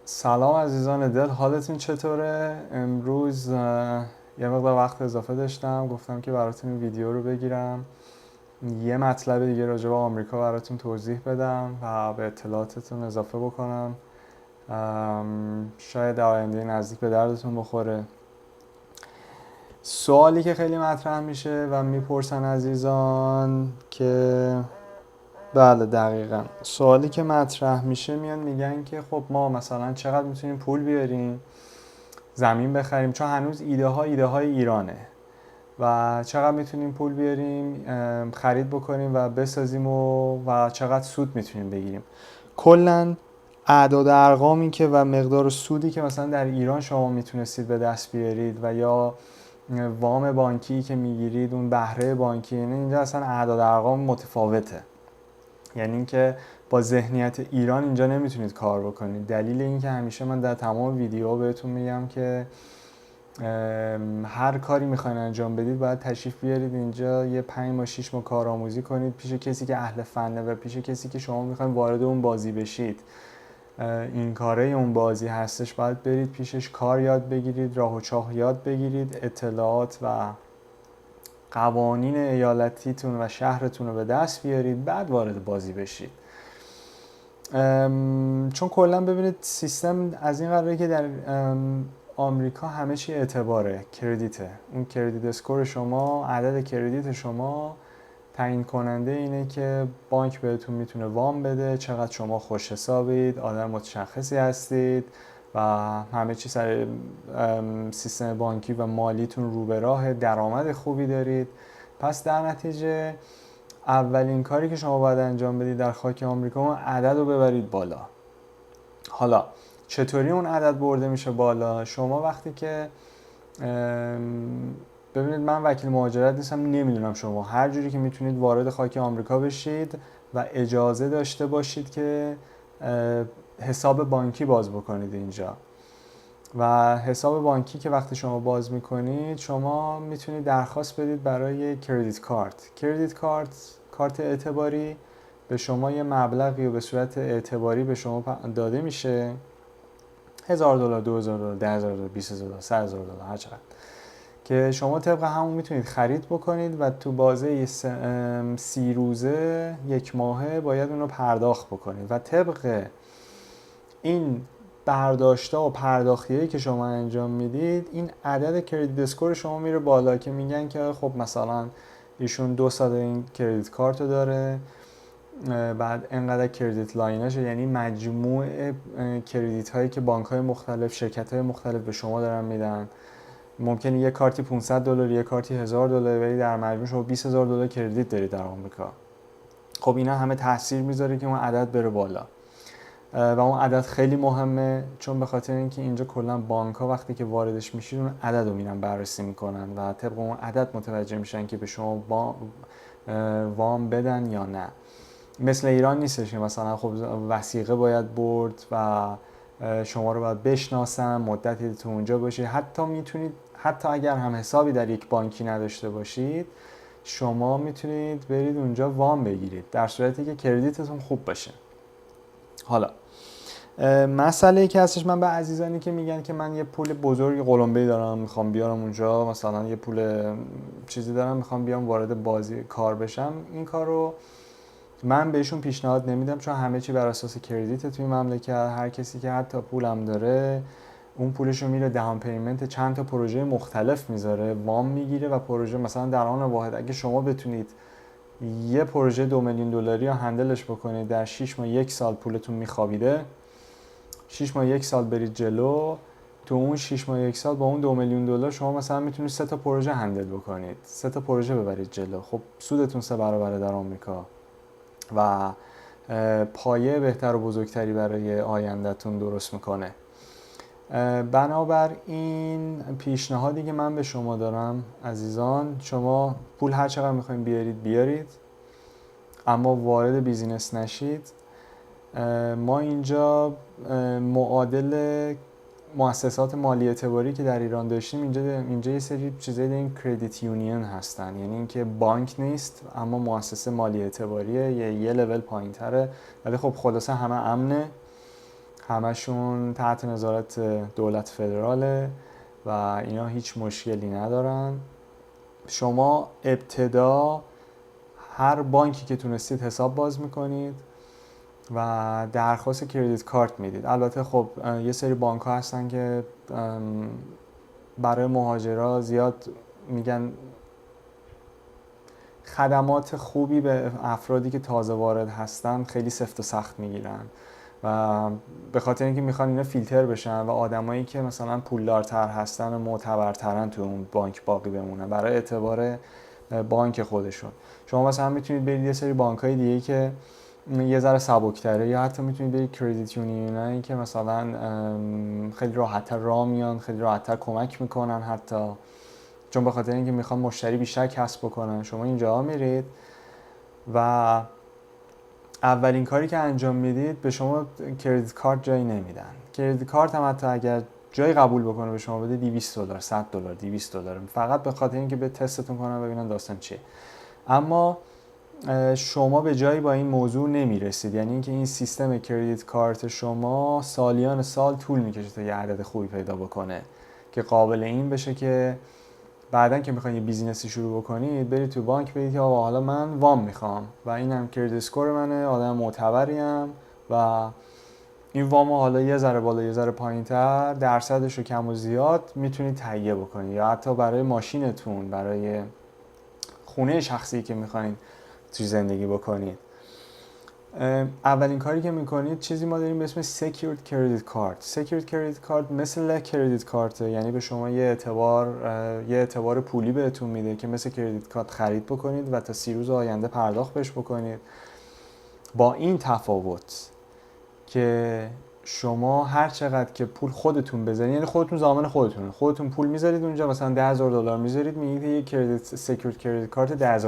سلام عزیزان دل، حالتون چطوره؟ امروز یه مقدار وقت اضافه داشتم، گفتم که براتون این ویدیو رو بگیرم، یه مطلب دیگه راجع به آمریکا براتون توضیح بدم و به اطلاعاتتون اضافه بکنم. شاید در آینده نزدیک به دردتون بخوره. سوالی که خیلی مطرح میشه و میپرسن عزیزان که بله دقیقا سوالی که مطرح میشه میان میگن که خب ما مثلا چقدر میتونیم پول بیاریم زمین بخریم، چون هنوز ایده های ایرانه و چقدر میتونیم پول بیاریم خرید بکنیم و بسازیم و چقدر سود میتونیم بگیریم. کلا اعداد ارقامی که و مقدار سودی که مثلا در ایران شما میتونستید به دست بیارید و یا وام بانکی که میگیرید، اون بهره بانکی، یعنی اینجا اصلا اعداد ارقام متفاوته. یعنی اینکه با ذهنیت ایران اینجا نمیتونید کار بکنید. دلیل اینکه همیشه من در تمام ویدیوها بهتون میگم که هر کاری میخواین انجام بدید باید تشریف بیارید اینجا، یه 5 ماه 6 ماه کارآموزی کنید پیش کسی که اهل فنه و پیش کسی که شما میخواین وارد اون بازی بشید، این کاره اون بازی هستش. باید برید پیشش، کار یاد بگیرید، راه و چاه یاد بگیرید، اطلاعات و قوانین ایالتیتون و شهرتون رو به دست بیارید، بعد وارد بازی بشید. چون کلا ببینید سیستم از این قراره که در آمریکا همه چی اعتباره، کردیته. اون کردیت اسکور شما، عدد کردیت شما تعیین کننده اینه که بانک بهتون میتونه وام بده، چقدر شما خوش حسابید، آدم متشخصی هستید و همه چی سر سیستم بانکی و مالیتون رو به راه، درآمد خوبی دارید. پس در نتیجه اولین کاری که شما باید انجام بدید در خاک آمریکا، اون عدد رو ببرید بالا. حالا چطوری اون عدد برده میشه بالا؟ شما وقتی که ببینید، من وکیل مهاجرت نیستم، نمیدونم شما هر جوری که میتونید وارد خاک آمریکا بشید و اجازه داشته باشید که حساب بانکی باز بکنید اینجا. و حساب بانکی که وقتی شما باز میکنید، شما میتونید درخواست بدید برای کردیت کارت. کردیت کارت، کارت اعتباری، به شما یه مبلغی و به صورت اعتباری به شما داده میشه، $1000، $2000، $10,000، $20,000، $100,000، هر چقدر که شما طبق همون میتونید خرید بکنید و تو بازه 30 روزه، یک ماهه باید اون رو پرداخت بکنید و طبق این برداشت‌ها و پرداختیایی که شما انجام میدید، این عدد کردیت اسکور شما میره بالا که میگن که خب مثلا ایشون 2 سال این کردیت کارت رو داره، بعد انقدر کردیت لایناشه، یعنی مجموع کردیت هایی که بانک های مختلف، شرکت های مختلف به شما دارن میدن. ممکنه یه کارتی $500، یه کارتی $1000، ولی در مجموع شما $20,000 کردیت دارید در آمریکا. خب اینا همه تاثیر میذاره که اون عدد بره بالا و اون عدد خیلی مهمه، چون به خاطر اینکه اینجا کلا بانک ها وقتی که واردش میشید اون عدد رو میرن بررسی میکنن و طبق اون عدد متوجه میشن که به شما وام بدن یا نه. مثل ایران نیستش که مثلا خب وثیقه باید برد و شما رو باید بشناسن، مدتی تو اونجا باشید. حتی میتونید، حتی اگر هم حسابی در یک بانکی نداشته باشید، شما میتونید برید اونجا وام بگیرید در صورتی که کردیتتون خوب باشه. حالا مسئله که هستش، من به عزیزانی که میگن که من یه پول بزرگ قلمبه‌ای دارم میخوام بیارم اونجا، مثلا یه پول چیزی دارم میخوام بیام وارد بازی کار بشم، این کار رو من بهشون پیشنهاد نمیدم، چون همه چی بر اساس کردیت توی مملکت. هر کسی که حتی پولم داره، اون پولشو میره دهان پیمنت چند تا پروژه مختلف میذاره، وام میگیره و پروژه مثلا در آن واحد اگه شما بتونید یه پروژه $2,000,000 رو هندلش بکنید، در 6 ماه 1 سال پولتون میخوابیده. 6 ماه 1 سال برید جلو، تو اون 6 ماه 1 سال با اون $2,000,000 شما مثلا میتونید 3 تا پروژه هندل بکنید، 3 تا پروژه ببرید جلو. خب سودتون 3 برابره در آمریکا و پایه بهتر و بزرگتری برای آیندهتون درست میکنه. بنابراین پیشنهادی که من به شما دارم عزیزان، شما پول هر چقدر میخواین بیارید، اما وارد بیزینس نشید. ما اینجا معادل مؤسسات مالی اعتباری که در ایران داشتیم، اینجا یه سری چیزایی داریم، کردیت یونین هستن، یعنی اینکه بانک نیست اما مؤسسه مالی اعتباریه، یه لول پایین‌تره، ولی خب خلاصه همه امنه همشون تحت نظارت دولت فدراله و اینا هیچ مشکلی ندارن. شما ابتدا هر بانکی که تونستید حساب باز میکنید و درخواست کردیت کارت میدید. البته خب یه سری بانک ها هستن که برای مهاجرا زیاد میگن خدمات خوبی به افرادی که تازه وارد هستن خیلی سفت و سخت میگیرن و به خاطر اینکه میخوان اینا فیلتر بشن و آدمایی که مثلا پولدارتر هستن و معتبرترن تو اون بانک باقی بمونن برای اعتبار بانک خودشون. شما مثلا میتونید برید یه سری بانک‌های دیگه که یه ذره سبک‌تره، یا حتی میتونید برید کردیت یونیونایی که مثلا خیلی راحت‌تر راه میان، خیلی راحت‌تر کمک میکنن، حتی چون به خاطر اینکه میخوان مشتری بیشتر کسب بکنن. شما اینجا میرید و اولین کاری که انجام میدید به شما کردیت کارت جایی نمیدن. کردیت کارت هم حتی اگر جایی قبول بکنه به شما بده $200 $100 $200 فقط به خاطر اینکه به تستتون کنن ببینن داستان چیه. اما شما به جایی با این موضوع نمیرسید، یعنی اینکه این سیستم کردیت کارت شما سالیان سال طول میکشه تا یه عدد خوبی پیدا بکنه که قابل این بشه که بعدن که میخواین یه بیزینسی شروع بکنید برید تو بانک بگید که آقا حالا من وام میخوام و اینم کردیت اسکور منه، آدم معتبریم و این وامو حالا یه ذره بالا یه ذره پایین‌تر درصدش رو کم و زیاد میتونید تهیه بکنید، یا حتی برای ماشینتون، برای خونه شخصی که میخواین توی زندگی بکنید. اولین کاری که میکنید چیزی ما داریم به اسم Secured Credit Card. Secured Credit Card مثل کردیت کارته، یعنی به شما یه اعتبار پولی بهتون میده که مثل کردیت کارت خرید بکنید و تا 30 روز آینده پرداخت بهش بکنید. با این تفاوت که شما هر چقدر که پول خودتون بذارید، یعنی خودتون ضامن خودتون پول میذارید اونجا، مثلا $10,000 میذارید، میگید یه کردیت سکیورد کردیت کارت $10,000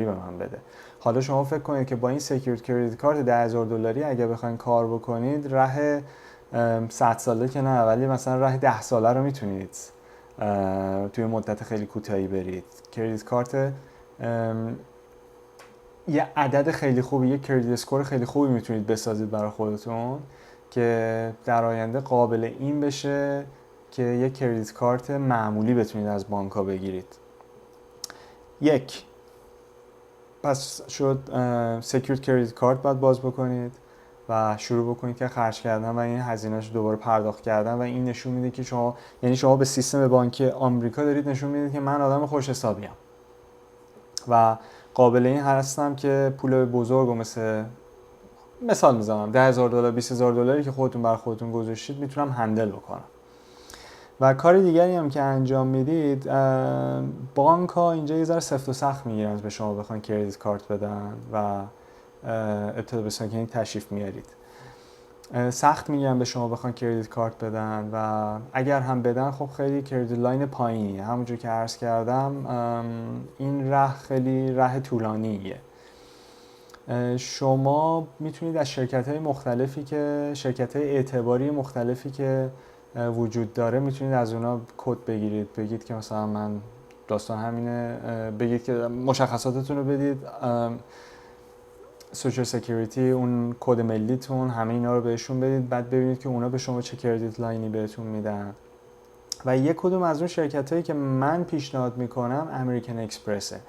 به من بده. حالا شما فکر کنید که با این سکیورد کردیت کارت $10,000 اگه بخواید کار بکنید راه 100 ساله که نه، ولی مثلا راه 10 ساله رو میتونید توی مدت خیلی کوتاهی برید. کردیت کارت یه عدد خیلی خوبی، یه کردیت اسکور خیلی خوبی میتونید بسازید برای خودتون که در آینده قابل این بشه که یه کردیت کارت معمولی بتونید از بانک‌ها بگیرید. پس شد سکیورد کردیت کارت باید باز بکنید و شروع بکنید که خرج کردن و این هزینه‌اش دوباره پرداخت کردن و این نشون میده که شما به سیستم بانکی آمریکا دارید نشون میدید که من آدم خوش حسابیم و قابل این هستم که پول بزرگ و مثال میزنم $10,000 $20,000 که خودتون بر خودتون گذاشتید میتونم هندل بکنم. و کار دیگری هم که انجام میدید، بانک ها اینجا یه ذره سفت و سخت میگیرن به شما بخوان کردیت کارت بدن و ابتدا به سکنی تشریف میارید، سخت میگیرن به شما بخوان کردیت کارت بدن و اگر هم بدن خب خیلی کردیت لاین پایینیه. همونجور که عرض کردم این راه خیلی راه طولانیه. شما میتونید از شرکت‌های اعتباری مختلفی که وجود داره میتونید از اونا کد بگید که مثلا من داستان همینه، بگید که مشخصاتتون رو بدید، سوشال سکیوریتی، اون کد ملیتون، همه اینا رو بهشون بدید، بعد ببینید که اونا به شما چه کردیت لاینی بهتون میدن. و یک کدوم از اون شرکت‌هایی که من پیشنهاد میکنم امریکن اکسپرسه.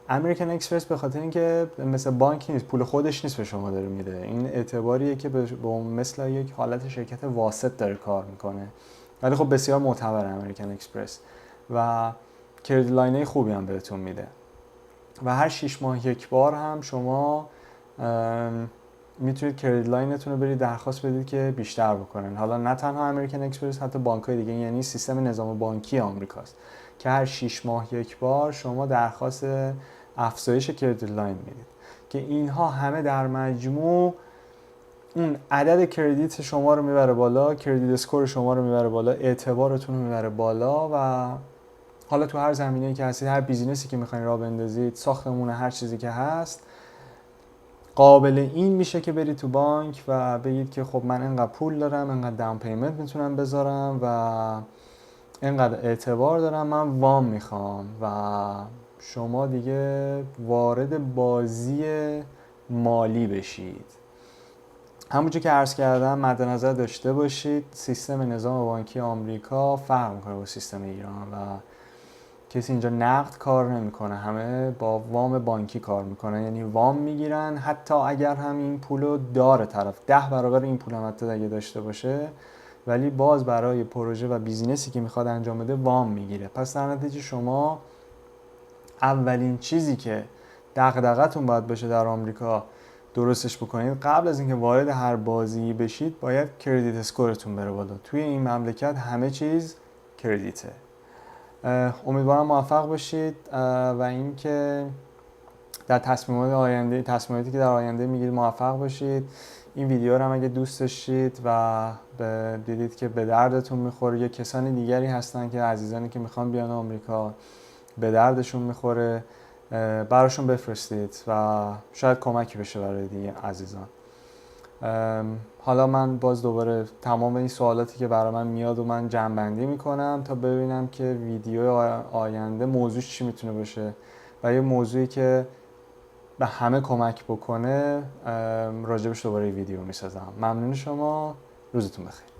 امریکن اکسپرس به خاطر اینکه مثل بانک نیست، پول خودش نیست به شما داره میده، این اعتباریه که به مثل یک حالت شرکت واسط داره کار میکنه، ولی خب بسیار معتبر امریکن اکسپرس و کردیت لاینای خوبی هم بهتون میده و هر 6 ماه یک بار هم شما میتونید کردیت لاینتون رو برید درخواست بدید که بیشتر بکنن. حالا نه تنها امریکن اکسپرس، حتی بانک‌های دیگه، یعنی سیستم نظام بانکی آمریکاست که هر 6 ماه یک بار شما درخواست افزایش کردیت لاین میدید که اینها همه در مجموع اون عدد کردیت شما رو میبره بالا، کردیت اسکور شما رو میبره بالا، اعتبارتون رو میبره بالا و حالا تو هر زمینه‌ای که هستید، هر بیزینسی که میخواین راه بندازید، ساختمون، هر چیزی که هست، قابل این میشه که برید تو بانک و بگید که خب من اینقدر پول دارم، اینقدر داون پیمنت میتونم بذارم و اینقدر اعتبار دارم، من وام میخوام و شما دیگه وارد بازی مالی بشید. همونجور که عرض کردم مد نظر داشته باشید سیستم نظام بانکی آمریکا فرق میکنه با سیستم ایران و کسی اینجا نقد کار نمیکنه، همه با وام بانکی کار میکنه، یعنی وام میگیرن حتی اگر هم این پولو داره طرف 10 برابر این پول هم حتی اگه داشته باشه، ولی باز برای پروژه و بیزینسی که میخواد انجام بده وام میگیره. پس در نتیجه شما اولین چیزی که دغدغتون باید باشه در آمریکا درستش بکنید قبل از اینکه وارد هر بازی بشید، باید کردیت اسکورتون بره بالا. توی این مملکت همه چیز کردیته. امیدوارم موفق باشید و اینکه در تصمیماتی که در آینده میگیرید موفق باشید. این ویدیو رو هم اگه دوست داشتید و دیدید که به دردتون میخوره یا کسانی دیگری هستن که عزیزانی که میخوان بیان آمریکا به دردشون میخوره، براشون بفرستید و شاید کمکی بشه برای دیگه عزیزان. حالا من باز دوباره تمام این سوالاتی که برای من میاد و من جمع‌بندی میکنم تا ببینم که ویدیو آینده موضوعش چی میتونه باشه و یه موضوعی که به همه کمک بکنه راجبش دوباره ویدیو میسازم. ممنون شما، روزتون بخیر.